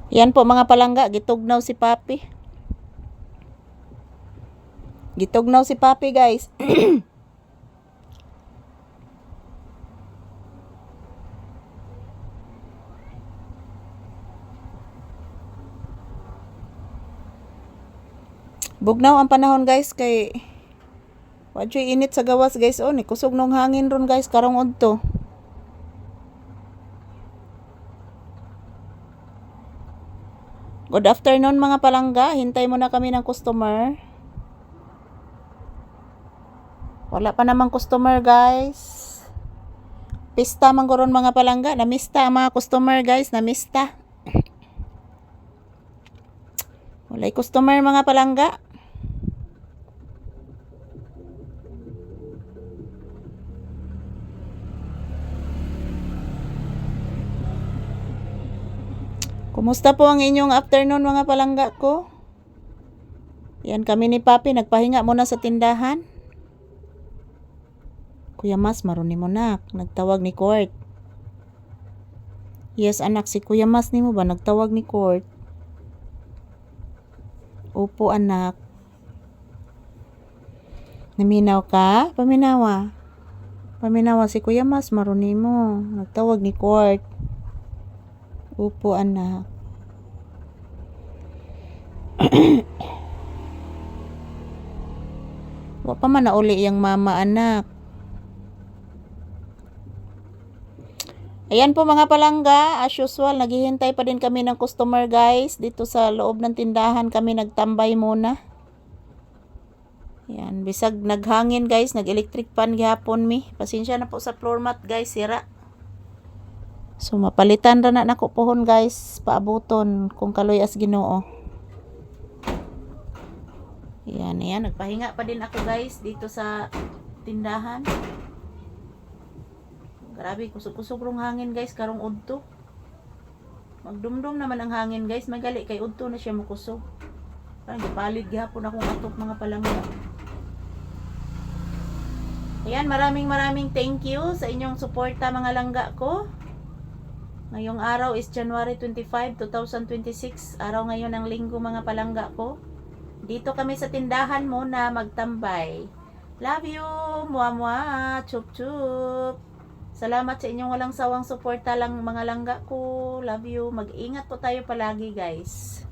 Yan po mga palangga, gitugnaw si Papi. Gitugnaw si Papi, guys. Bugnaw ang panahon, guys, kay wadyoy init sa gawas, guys. Oh, ni kusog nung hangin ron, guys, karong udto. Good afternoon mga palangga. Hintay muna kami ng customer. Wala pa namang customer, guys. Pista man goron mga palangga. Namista ang mga customer, guys. Namista. Walay customer mga palangga. Kumusta po ang inyong afternoon mga palangga ko? Yan kami ni Papi, nagpahinga muna sa tindahan. Kuya Mas, maruni mo na. Nagtawag ni Court. Yes anak, si Kuya Mas ni mo ba nagtawag ni Court? Opo anak. Naminaw ka? Paminawa. Paminawa si Kuya Mas, maruni mo. Nagtawag ni Court. Opo anak. Wa pa man na uli yung mama anak. Ayan po mga palangga, as usual naghihintay pa din kami ng customer, guys. Dito sa loob ng tindahan kami nagtambay muna. Yan, bisag naghangin, guys, nag-electric fan gihapon mi. Pasensya na po sa floor mat, guys, sira. So mapalitan ra na nako pohon, guys, paabuton kung kaloy as Ginoo. Yan, yan, nagpahinga pa din ako, guys, dito sa tindahan. Grabe, kusog-kusog rong hangin, guys, karong udto. Magdumdum naman ang hangin, guys, magali kay udto na siya makusog. Parang gipalit gihapon akong atok mga palangga. Ayan, maraming thank you sa inyong suporta mga langga ko. Ngayong araw is January 25, 2026. Araw ngayon ng linggo mga palangga ko. Dito kami sa tindahan muna magtambay. Love you, muwa, chup chup. Salamat sa inyong walang sawang suporta lang mga langga ko. Love you. Mag-ingat po tayo palagi, guys.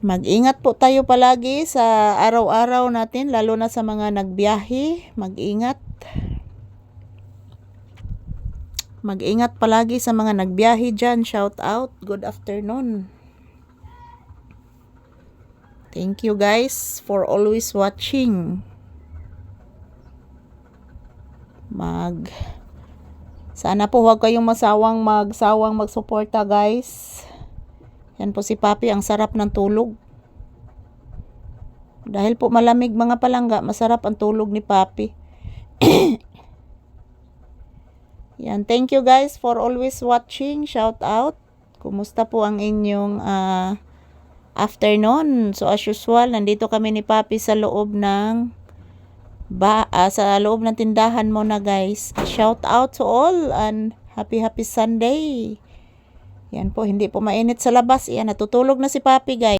Mag-ingat po tayo palagi sa araw-araw natin, lalo na sa mga nagbiyahe. Mag-ingat. Mag-ingat palagi sa mga nagbiyahe dyan. Shout out. Good afternoon. Thank you guys for always watching. Sana po huwag kayong magsawang magsuporta, guys. Yan po si Papi, ang sarap ng tulog. Dahil po malamig mga palangga, masarap ang tulog ni Papi. Yan, thank you guys for always watching. Shout out. Kumusta po ang inyong afternoon? So as usual, nandito kami ni Papi sa loob ng tindahan mo na, guys. Shout out to all and happy Sunday. Yan po, hindi po mainit sa labas. Yan, natutulog na si Papi, guys.